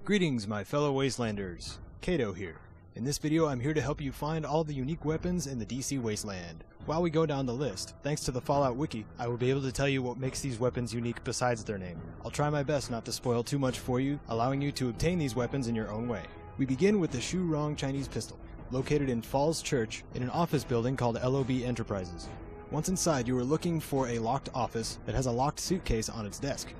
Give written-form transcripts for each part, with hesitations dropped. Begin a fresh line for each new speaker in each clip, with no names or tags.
Greetings, my fellow Wastelanders. Kato here. In this video, I'm here to help you find all the unique weapons in the DC Wasteland. While we go down the list, thanks to the Fallout Wiki, I will be able to tell you what makes these weapons unique besides their name. I'll try my best not to spoil too much for you, allowing you to obtain these weapons in your own way. We begin with the Shu Rong Chinese pistol, located in Falls Church in an office building called LOB Enterprises. Once inside, you are looking for a locked office that has a locked suitcase on its desk.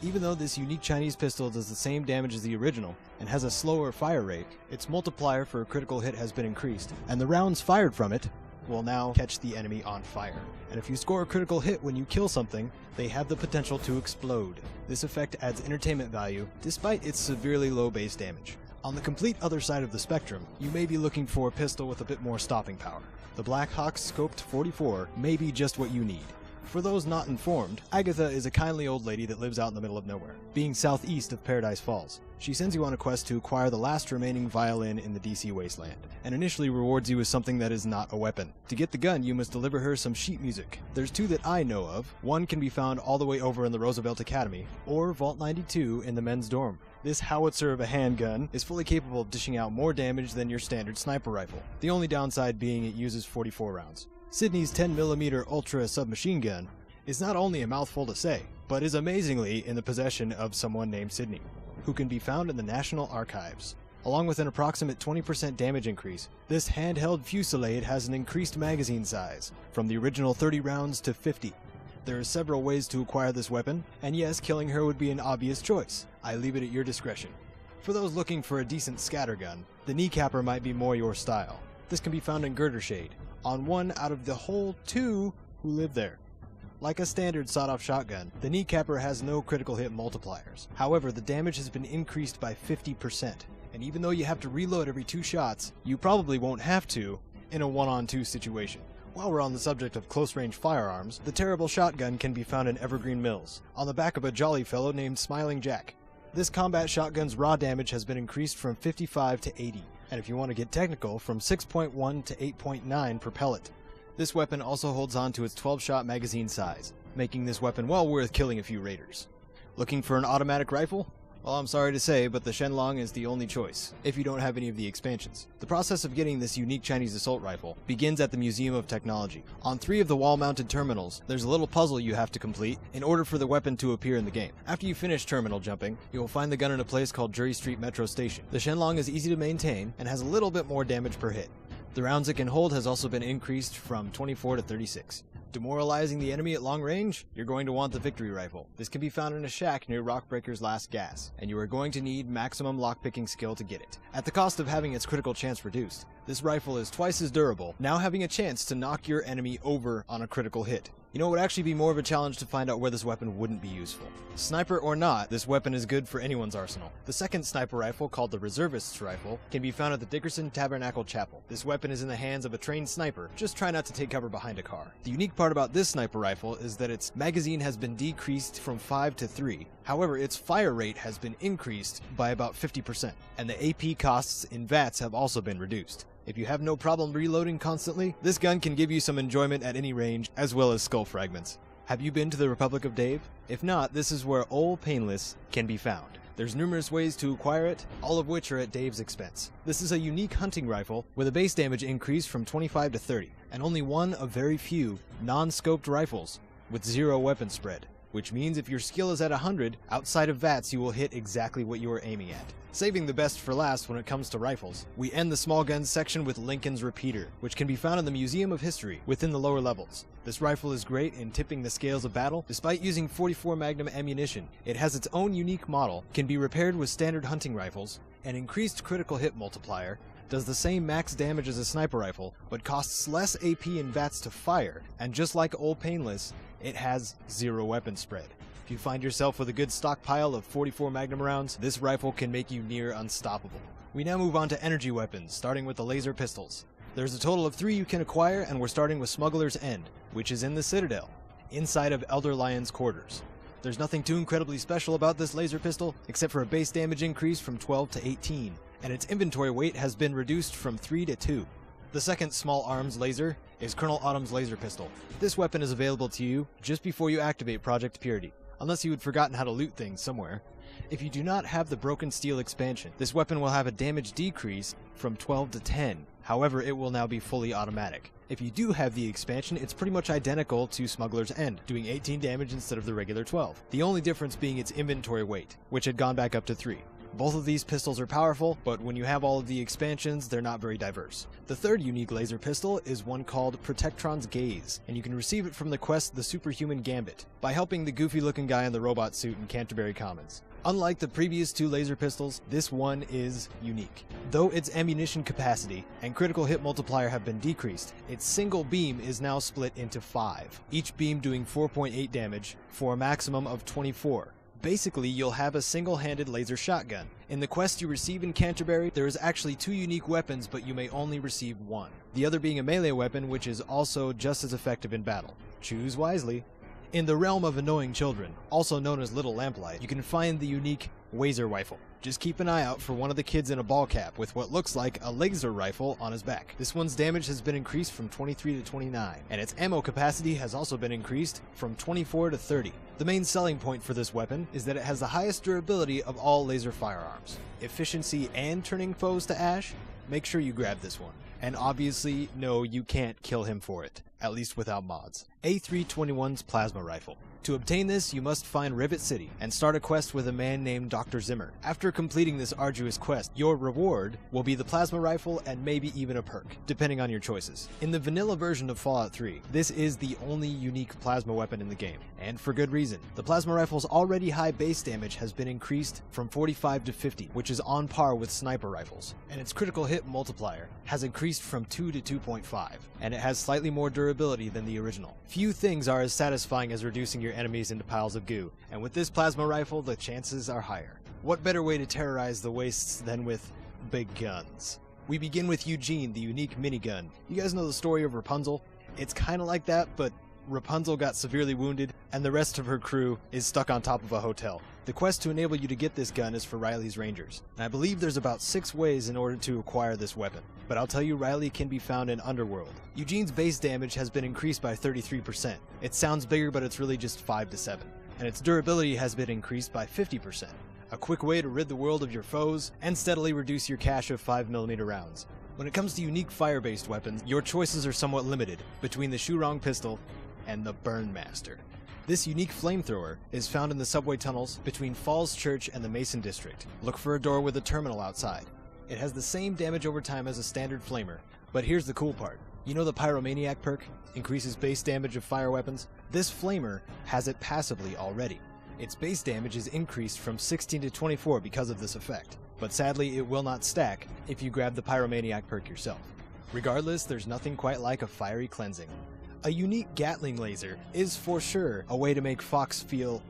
Even though this unique Chinese pistol does the same damage as the original and has a slower fire rate, its multiplier for a critical hit has been increased, and the rounds fired from it will now catch the enemy on fire. And if you score a critical hit when you kill something, they have the potential to explode. This effect adds entertainment value despite its severely low base damage. On the complete other side of the spectrum, you may be looking for a pistol with a bit more stopping power. The Black Hawk Scoped 44 may be just what you need. For those not informed, Agatha is a kindly old lady that lives out in the middle of nowhere, being southeast of Paradise Falls. She sends you on a quest to acquire the last remaining violin in the DC Wasteland, and initially rewards you with something that is not a weapon. To get the gun, you must deliver her some sheet music. There's two that I know of. One can be found all the way over in the Roosevelt Academy, or Vault 92 in the men's dorm. This howitzer of a handgun is fully capable of dishing out more damage than your standard sniper rifle, the only downside being it uses 44 rounds. Sydney's 10mm Ultra submachine gun is not only a mouthful to say, but is amazingly in the possession of someone named Sydney, who can be found in the National Archives. Along with an approximate 20% damage increase, this handheld fusillade has an increased magazine size, from the original 30 rounds to 50. There are several ways to acquire this weapon, and yes, killing her would be an obvious choice. I leave it at your discretion. For those looking for a decent scattergun, the kneecapper might be more your style. This can be found in Girder Shade, on one out of the whole two who live there. Like a standard sawed-off shotgun, the kneecapper has no critical hit multipliers. However, the damage has been increased by 50%, and even though you have to reload every 2 shots, you probably won't have to in a 1-on-2 situation. While we're on the subject of close-range firearms, the terrible shotgun can be found in Evergreen Mills, on the back of a jolly fellow named Smiling Jack. This combat shotgun's raw damage has been increased from 55 to 80, and if you want to get technical, from 6.1 to 8.9 per pellet. This weapon also holds on to its 12-shot magazine size, making this weapon well worth killing a few raiders. Looking for an automatic rifle? Well, I'm sorry to say, but the Shenlong is the only choice, if you don't have any of the expansions. The process of getting this unique Chinese assault rifle begins at the Museum of Technology. On 3 of the wall-mounted terminals, there's a little puzzle you have to complete in order for the weapon to appear in the game. After you finish terminal jumping, you will find the gun in a place called Drury Street Metro Station. The Shenlong is easy to maintain and has a little bit more damage per hit. The rounds it can hold has also been increased from 24 to 36. Demoralizing the enemy at long range? You're going to want the Victory Rifle. This can be found in a shack near Rockbreaker's Last Gas, and you are going to need maximum lockpicking skill to get it. At the cost of having its critical chance reduced, this rifle is twice as durable, now having a chance to knock your enemy over on a critical hit. You know, it would actually be more of a challenge to find out where this weapon wouldn't be useful. Sniper or not, this weapon is good for anyone's arsenal. The second sniper rifle, called the Reservist's Rifle, can be found at the Dickerson Tabernacle Chapel. This weapon is in the hands of a trained sniper. Just try not to take cover behind a car. The unique part about this sniper rifle is that its magazine has been decreased from 5 to 3. However, its fire rate has been increased by about 50%, and the AP costs in VATS have also been reduced. If you have no problem reloading constantly, this gun can give you some enjoyment at any range, as well as skull fragments. Have you been to the Republic of Dave? If not, this is where Old Painless can be found. There's numerous ways to acquire it, all of which are at Dave's expense. This is a unique hunting rifle with a base damage increase from 25 to 30, and only one of very few non-scoped rifles with 0 weapon spread, which means if your skill is at 100, outside of VATS you will hit exactly what you are aiming at. Saving the best for last when it comes to rifles, we end the small guns section with Lincoln's Repeater, which can be found in the Museum of History within the lower levels. This rifle is great in tipping the scales of battle. Despite using 44 Magnum ammunition, it has its own unique model, can be repaired with standard hunting rifles, an increased critical hit multiplier, does the same max damage as a sniper rifle, but costs less AP and VATS to fire, and just like Old Painless, it has 0 weapon spread. If you find yourself with a good stockpile of 44 Magnum rounds, this rifle can make you near unstoppable. We now move on to energy weapons, starting with the laser pistols. There's a total of 3 you can acquire, and we're starting with Smuggler's End, which is in the Citadel, inside of Elder Lion's quarters. There's nothing too incredibly special about this laser pistol, except for a base damage increase from 12 to 18, and its inventory weight has been reduced from 3 to 2. The second small arms laser is Colonel Autumn's laser pistol. This weapon is available to you just before you activate Project Purity. unless you had forgotten how to loot things somewhere. If you do not have the Broken Steel expansion, this weapon will have a damage decrease from 12 to 10. However, it will now be fully automatic. If you do have the expansion, it's pretty much identical to Smuggler's End, doing 18 damage instead of the regular 12. The only difference being its inventory weight, which had gone back up to 3. Both of these pistols are powerful, but when you have all of the expansions, they're not very diverse. The third unique laser pistol is one called Protectron's Gaze, and you can receive it from the quest The Superhuman Gambit, by helping the goofy-looking guy in the robot suit in Canterbury Commons. Unlike the previous 2 laser pistols, this one is unique. Though its ammunition capacity and critical hit multiplier have been decreased, its single beam is now split into 5, each beam doing 4.8 damage for a maximum of 24. Basically, you'll have a single-handed laser shotgun. In the quest you receive in Canterbury, there is actually 2 unique weapons, but you may only receive 1. The other being a melee weapon, which is also just as effective in battle. Choose wisely. In the realm of annoying children, also known as Little Lamplight, you can find the unique Wazer rifle. Just keep an eye out for one of the kids in a ball cap with what looks like a laser rifle on his back. This one's damage has been increased from 23 to 29, and its ammo capacity has also been increased from 24 to 30. The main selling point for this weapon is that it has the highest durability of all laser firearms. Efficiency and turning foes to ash? Make sure you grab this one. And obviously, no, you can't kill him for it, at least without mods. A321's plasma rifle. To obtain this, you must find Rivet City and start a quest with a man named Dr. Zimmer. After completing this arduous quest, your reward will be the plasma rifle and maybe even a perk, depending on your choices. In the vanilla version of Fallout 3, this is the only unique plasma weapon in the game, and for good reason. The plasma rifle's already high base damage has been increased from 45 to 50, which is on par with sniper rifles, and its critical hit multiplier has increased from 2 to 2.5, and it has slightly more durability than the original. Few things are as satisfying as reducing your enemies into piles of goo, and with this plasma rifle, the chances are higher. What better way to terrorize the wastes than with big guns? We begin with Eugene, the unique minigun. You guys know the story of Rapunzel? It's kinda like that, but Rapunzel got severely wounded, and the rest of her crew is stuck on top of a hotel. The quest to enable you to get this gun is for Riley's Rangers, and I believe there's about 6 ways in order to acquire this weapon, but I'll tell you Riley can be found in Underworld. Eugene's base damage has been increased by 33%. It sounds bigger, but it's really just 5 to 7, and its durability has been increased by 50%. A quick way to rid the world of your foes, and steadily reduce your cache of 5mm rounds. When it comes to unique fire-based weapons, your choices are somewhat limited, between the Shurong pistol and the Burnmaster. This unique flamethrower is found in the subway tunnels between Falls Church and the Mason District. Look for a door with a terminal outside. It has the same damage over time as a standard flamer, but here's the cool part. You know the Pyromaniac perk? Increases base damage of fire weapons? This flamer has it passively already. Its base damage is increased from 16 to 24 because of this effect, but sadly it will not stack if you grab the Pyromaniac perk yourself. Regardless, there's nothing quite like a fiery cleansing. A unique Gatling laser is for sure a way to make Fox feel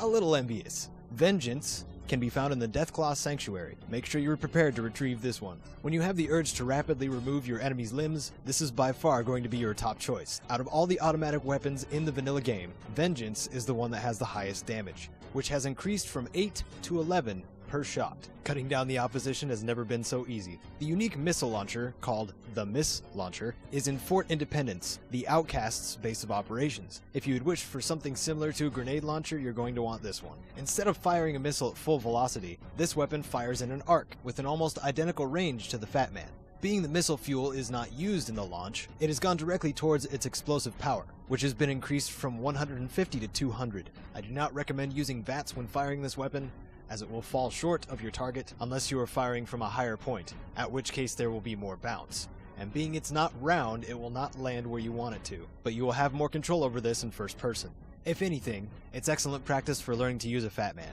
a little envious. Vengeance can be found in the Deathclaw Sanctuary. Make sure you're prepared to retrieve this one. When you have the urge to rapidly remove your enemy's limbs, this is by far going to be your top choice. Out of all the automatic weapons in the vanilla game, Vengeance is the one that has the highest damage, which has increased from 8 to 11 per shot. Cutting down the opposition has never been so easy. The unique missile launcher, called the Miss Launcher, is in Fort Independence, the Outcast's base of operations. If you had wished for something similar to a grenade launcher, you're going to want this one. Instead of firing a missile at full velocity, this weapon fires in an arc, with an almost identical range to the Fat Man. Being the missile fuel is not used in the launch, it has gone directly towards its explosive power, which has been increased from 150 to 200. I do not recommend using VATS when firing this weapon, as it will fall short of your target unless you are firing from a higher point, at which case there will be more bounce. And being it's not round, it will not land where you want it to, but you will have more control over this in first person. If anything, it's excellent practice for learning to use a Fat Man.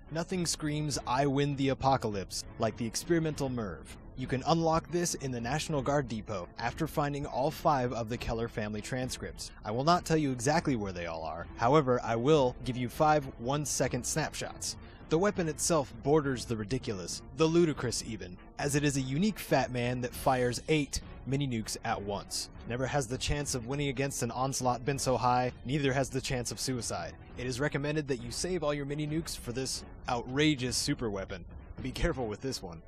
Nothing screams "I win the apocalypse" like the experimental Merv. You can unlock this in the National Guard Depot after finding all 5 of the Keller family transcripts. I will not tell you exactly where they all are, however I will give you 5 1-second snapshots. The weapon itself borders the ridiculous, the ludicrous even, as it is a unique Fat Man that fires 8 mini-nukes at once. Never has the chance of winning against an onslaught been so high, neither has the chance of suicide. It is recommended that you save all your mini-nukes for this outrageous super weapon. Be careful with this one.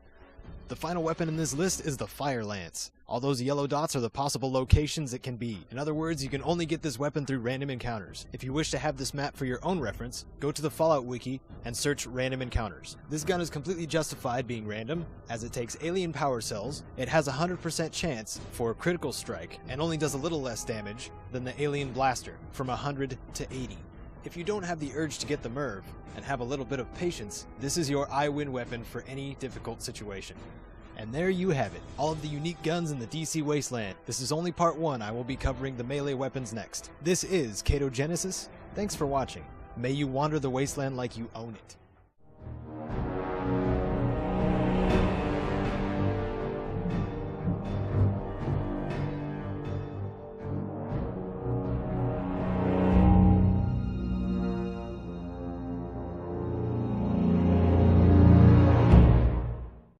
The final weapon in this list is the Fire Lance. All those yellow dots are the possible locations it can be. In other words, you can only get this weapon through random encounters. If you wish to have this map for your own reference, go to the Fallout wiki and search random encounters. This gun is completely justified being random, as it takes alien power cells, it has a 100% chance for a critical strike, and only does a little less damage than the alien blaster, from 100 to 80. If you don't have the urge to get the MIRV, and have a little bit of patience, this is your I win weapon for any difficult situation. And there you have it, all of the unique guns in the DC Wasteland. This is only part 1, I will be covering the melee weapons next. This is Kato Genesis, thanks for watching. May you wander the wasteland like you own it.